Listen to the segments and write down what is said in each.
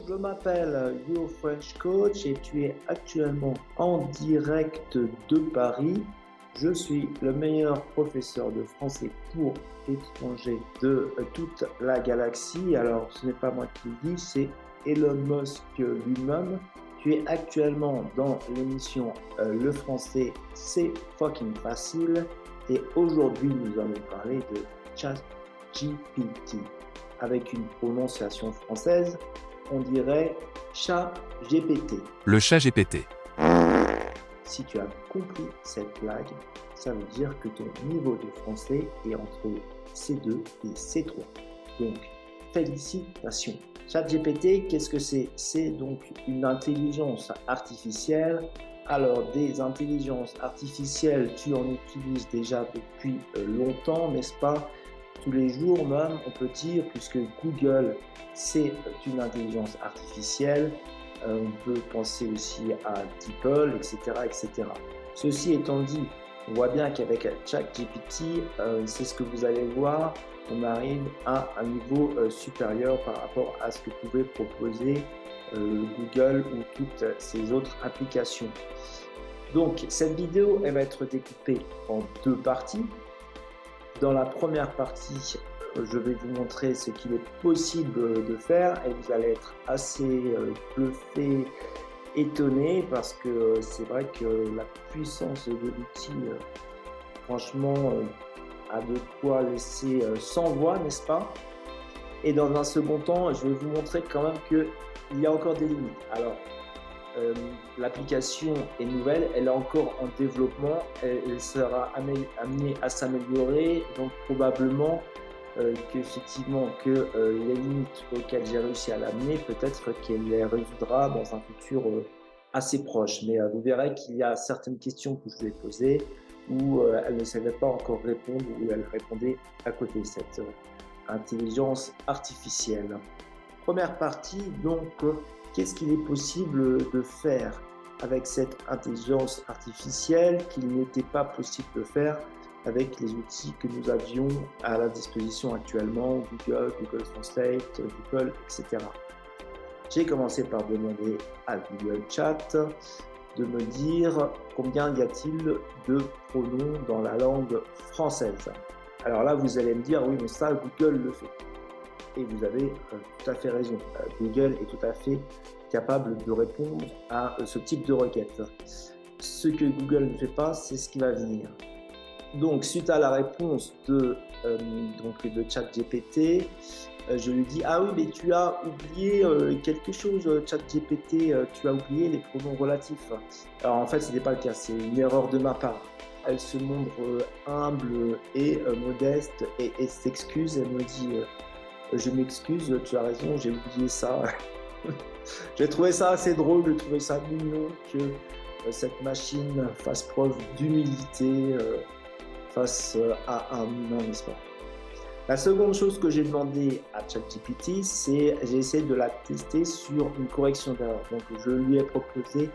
je m'appelle Yo French Coach et tu es actuellement en direct de Paris. Je suis le meilleur professeur de français pour étrangers de toute la galaxie. Alors, ce n'est pas moi qui le dis, c'est Elon Musk lui-même. Tu es actuellement dans l'émission Le français, c'est fucking facile. Et aujourd'hui, nous allons parler de ChatGPT. Avec une prononciation française, on dirait chat GPT. Le chat GPT. Si tu as compris cette blague, ça veut dire que ton niveau de français est entre C2 et C3. Donc, félicitations. ChatGPT, qu'est-ce que c'est? C'est donc une intelligence artificielle. Alors, des intelligences artificielles, tu en utilises déjà depuis longtemps, n'est-ce pas? Tous les jours même, on peut dire, puisque Google, c'est une intelligence artificielle. On peut penser aussi à DeepL, etc., etc. Ceci étant dit, on voit bien qu'avec ChatGPT, c'est ce que vous allez voir, on arrive à un niveau supérieur par rapport à ce que pouvait proposer Google ou toutes ces autres applications. Donc, cette vidéo, elle va être découpée en deux parties. Dans la première partie, je vais vous montrer ce qu'il est possible de faire et vous allez être assez bluffé, étonné parce que c'est vrai que la puissance de l'outil, franchement, a de quoi laisser sans voix, n'est-ce pas? Et dans un second temps, je vais vous montrer quand même qu'il y a encore des limites. Alors, l'application est nouvelle, elle est encore en développement, elle sera amenée à s'améliorer, donc probablement qu'effectivement les limites auxquelles j'ai réussi à l'amener, peut-être qu'elle les résoudra dans un futur assez proche. Mais vous verrez qu'il y a certaines questions que je lui ai posées où elle ne savait pas encore répondre, où elle répondait à côté de cette intelligence artificielle. Première partie, donc, qu'est-ce qu'il est possible de faire avec cette intelligence artificielle qu'il n'était pas possible de faire avec les outils que nous avions à la disposition actuellement, Google, Google Translate, DeepL, etc. J'ai commencé par demander à Google Chat de me dire combien y a-t-il de pronoms dans la langue française. Alors là, vous allez me dire, oui, mais ça, Google le fait. Et vous avez tout à fait raison. Google est tout à fait capable de répondre à ce type de requête. Ce que Google ne fait pas, c'est ce qui va venir. Donc, suite à la réponse de ChatGPT, je lui dis « Ah oui, mais tu as oublié quelque chose, ChatGPT, tu as oublié les pronoms relatifs. » Alors en fait, ce n'était pas le cas, c'est une erreur de ma part. Elle se montre humble et modeste et s'excuse. Elle me dit je m'excuse, tu as raison, j'ai oublié ça. J'ai trouvé ça assez drôle, j'ai trouvé ça mignon que cette machine fasse preuve d'humilité face à un humain, n'est-ce pas? La seconde chose que j'ai demandé à ChatGPT, c'est j'ai essayé de la tester sur une correction d'erreur. Donc je lui ai proposé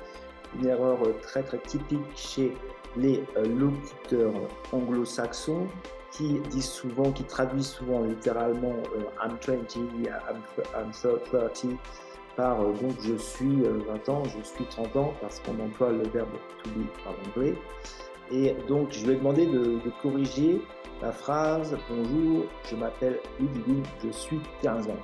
une erreur très très typique chez les locuteurs anglo-saxons qui disent souvent, qui traduisent souvent littéralement I'm 20, I'm 30 par donc je suis 20 ans, je suis 30 ans parce qu'on emploie le verbe to be en anglais. Et donc je lui ai demandé de corriger la phrase bonjour, je m'appelle Ludivine, je suis 15 ans.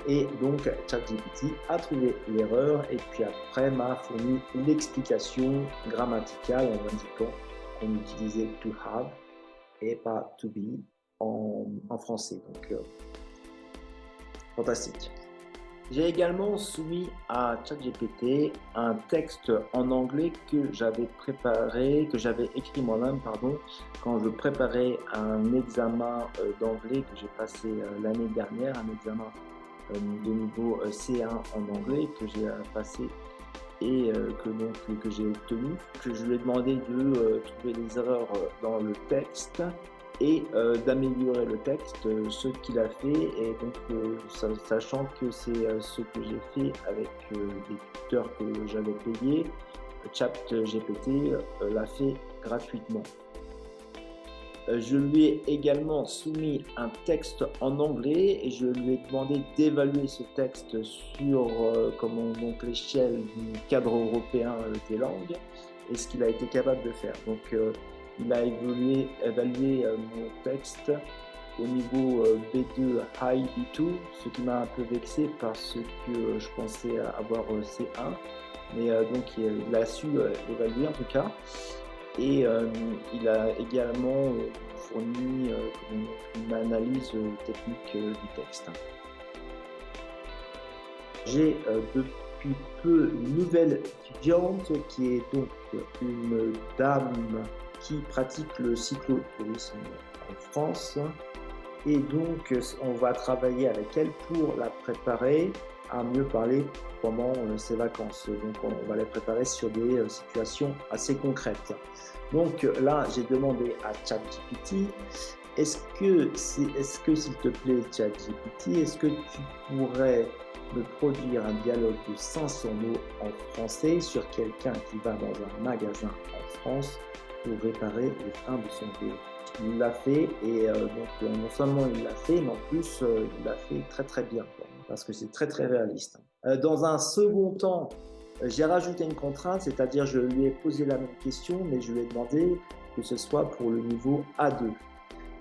Et donc ChatGPT a trouvé l'erreur et puis après m'a fourni l'explication grammaticale en indiquant qu'on utilisait to have et pas to be en français. Donc, fantastique. J'ai également soumis à ChatGPT un texte en anglais que j'avais préparé, que j'avais écrit moi-même, quand je préparais un examen d'anglais que j'ai passé l'année dernière, un examen de niveau C1 en anglais que j'ai passé et que j'ai obtenu. Je lui ai demandé de trouver les erreurs dans le texte et d'améliorer le texte, ce qu'il a fait, et donc sachant que c'est ce que j'ai fait avec des tuteurs que j'avais payés, ChatGPT l'a fait gratuitement. Je lui ai également soumis un texte en anglais et je lui ai demandé d'évaluer ce texte sur donc l'échelle du cadre européen des langues et ce qu'il a été capable de faire. Donc il a évalué mon texte au niveau B2 High B2, ce qui m'a un peu vexé parce que je pensais avoir C1. Mais donc il a su évaluer en tout cas. Et il a également fourni une analyse technique du texte. J'ai depuis peu une nouvelle étudiante qui est donc une dame qui pratique le cyclotourisme en France. Et donc, on va travailler avec elle pour la préparer à mieux parler pendant ses vacances. Donc, on va les préparer sur des situations assez concrètes. Donc là, j'ai demandé à ChatGPT, est-ce que s'il te plaît, ChatGPT, est-ce que tu pourrais me produire un dialogue de 500 mots en français sur quelqu'un qui va dans un magasin en France pour réparer les freins de son vélo? Il l'a fait et donc non seulement il l'a fait, mais en plus il l'a fait très très bien, quoi, parce que c'est très très réaliste. Dans un second temps, j'ai rajouté une contrainte, c'est-à-dire je lui ai posé la même question, mais je lui ai demandé que ce soit pour le niveau A2.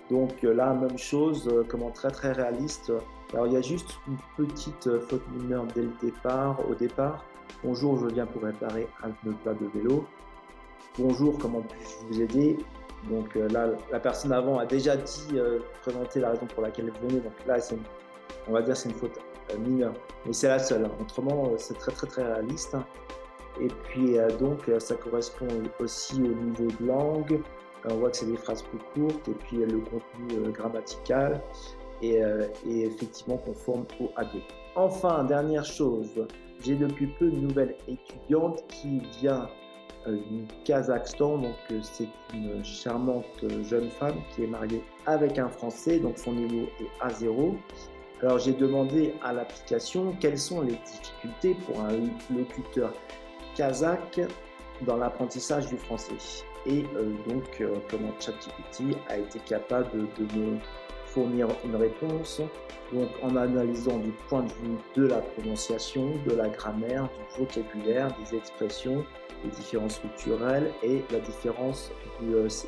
Donc là, même chose, comment très très réaliste. Alors il y a juste une petite faute mineure dès le départ, au départ. Bonjour, je viens pour réparer un pneu plat de vélo. Bonjour, comment puis-je vous aider? Donc là, la personne avant a déjà dit, présenter la raison pour laquelle elle venait. Donc là, on va dire c'est une faute mineure. Mais c'est la seule. Autrement, c'est très très très réaliste. Et puis donc, ça correspond aussi au niveau de langue. On voit que c'est des phrases plus courtes. Et puis le contenu grammatical et effectivement conforme au A2. Enfin, dernière chose, j'ai depuis peu une nouvelle étudiante qui vient du Kazakhstan. Donc c'est une charmante jeune femme qui est mariée avec un Français, donc son niveau est A0. Alors j'ai demandé à l'application quelles sont les difficultés pour un locuteur kazakh dans l'apprentissage du français. Et donc comment ChatGPT a été capable de me fournir une réponse, donc en analysant du point de vue de la prononciation, de la grammaire, du vocabulaire, des expressions, les différences culturelles et la différence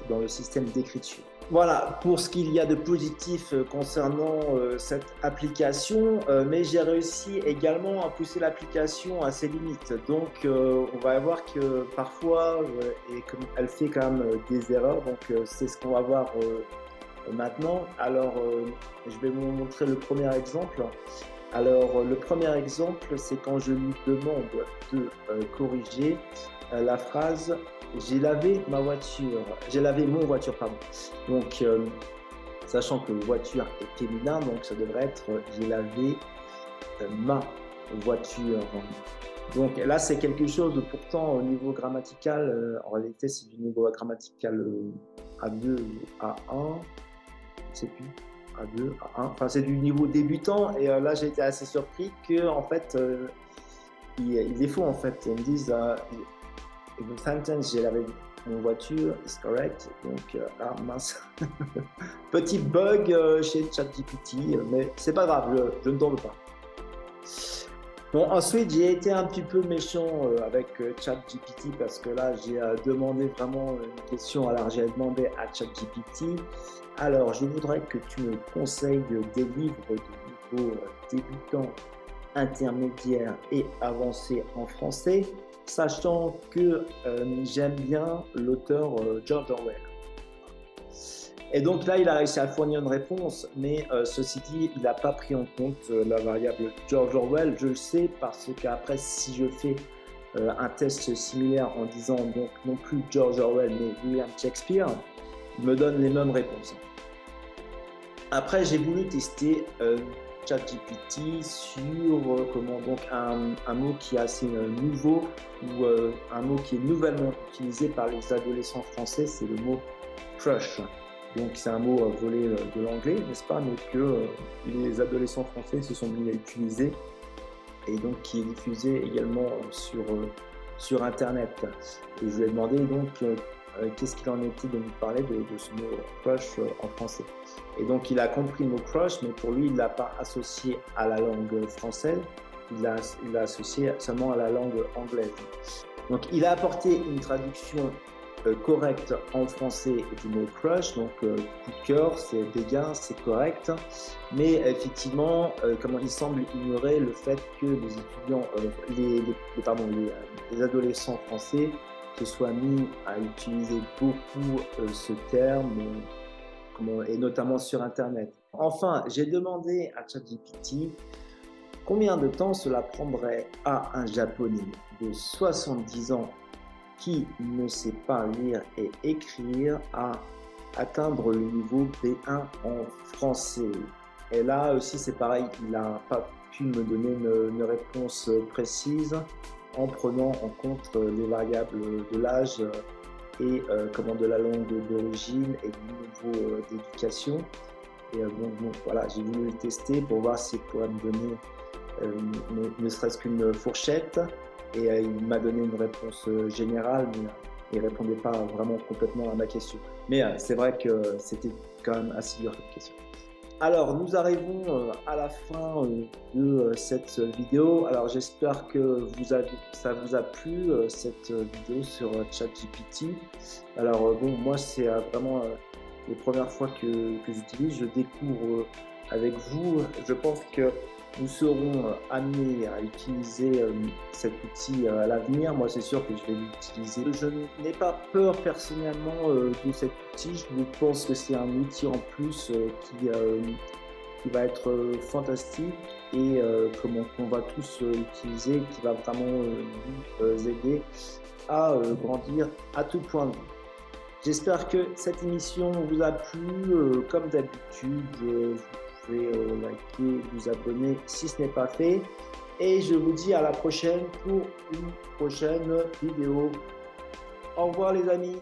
dans le système d'écriture. Voilà pour ce qu'il y a de positif concernant cette application, mais j'ai réussi également à pousser l'application à ses limites. Donc on va voir que parfois elle fait quand même des erreurs, donc c'est ce qu'on va voir maintenant. Alors je vais vous montrer le premier exemple. Alors le premier exemple, c'est quand je lui demande de corriger la phrase j'ai lavé ma voiture, j'ai lavé mon voiture, pardon. Donc, sachant que voiture est féminin, donc ça devrait être j'ai lavé ma voiture. Donc là, c'est quelque chose de pourtant au niveau grammatical, en réalité, c'est du niveau grammatical A2 ou A1, je sais plus, A2, A1, enfin c'est du niveau débutant. Et là, j'ai été assez surpris que en fait, il est faux en fait. Ils me disent the sentence j'ai lavé mon voiture is correct. Donc mince, petit bug chez ChatGPT, mais c'est pas grave, je ne tombe pas. Bon, ensuite j'ai été un petit peu méchant avec ChatGPT parce que là j'ai demandé vraiment une question. Alors j'ai demandé à ChatGPT, alors je voudrais que tu me conseilles des livres de niveau débutant, intermédiaire et avancé en français, sachant que j'aime bien l'auteur George Orwell. Et donc là, il a réussi à fournir une réponse, mais ceci dit, il n'a pas pris en compte la variable George Orwell. Je le sais parce qu'après, si je fais un test similaire en disant donc non plus George Orwell, mais William Shakespeare, il me donne les mêmes réponses. Après, j'ai voulu tester ChatGPT sur comment donc un mot qui est assez nouveau ou un mot qui est nouvellement utilisé par les adolescents français, c'est le mot crush. Donc c'est un mot volé de l'anglais, n'est-ce pas, mais que les adolescents français se sont mis à utiliser et donc qui est diffusé également sur Internet. Et je lui ai demandé donc qu'est-ce qu'il en était de nous parler de ce mot crush en français. Et donc il a compris le mot crush, mais pour lui, il ne l'a pas associé à la langue française, il l'a associé seulement à la langue anglaise. Donc il a apporté une traduction correcte en français du mot crush, donc coup de cœur, c'est béguin, c'est correct, mais effectivement, comment il semble ignorer le fait que les étudiants, les adolescents français se soient mis à utiliser beaucoup ce terme, et notamment sur Internet. Enfin, j'ai demandé à ChatGPT combien de temps cela prendrait à un Japonais de 70 ans qui ne sait pas lire et écrire à atteindre le niveau B1 en français. Et là aussi, c'est pareil, il n'a pas pu me donner une réponse précise en prenant en compte les variables de l'âge et de la langue d'origine et du niveau d'éducation. Et voilà, j'ai voulu le tester pour voir s'il pourrait me donner ne serait-ce qu'une fourchette. Et il m'a donné une réponse générale, mais il ne répondait pas vraiment complètement à ma question. Mais c'est vrai que c'était quand même assez dur comme question. Alors, nous arrivons à la fin de cette vidéo. Alors, j'espère que ça vous a plu, cette vidéo sur ChatGPT. Alors, moi, c'est vraiment les premières fois que j'utilise. Je découvre avec vous. Je pense que nous serons amenés à utiliser cet outil à l'avenir. Moi, c'est sûr que je vais l'utiliser. Je n'ai pas peur personnellement de cet outil. Je pense que c'est un outil en plus qui va être fantastique et qu'on va tous utiliser, qui va vraiment nous aider à grandir à tout point de vue. J'espère que cette émission vous a plu. Comme d'habitude, vous pouvez liker, vous abonner si ce n'est pas fait. Et je vous dis à la prochaine pour une prochaine vidéo. Au revoir les amis.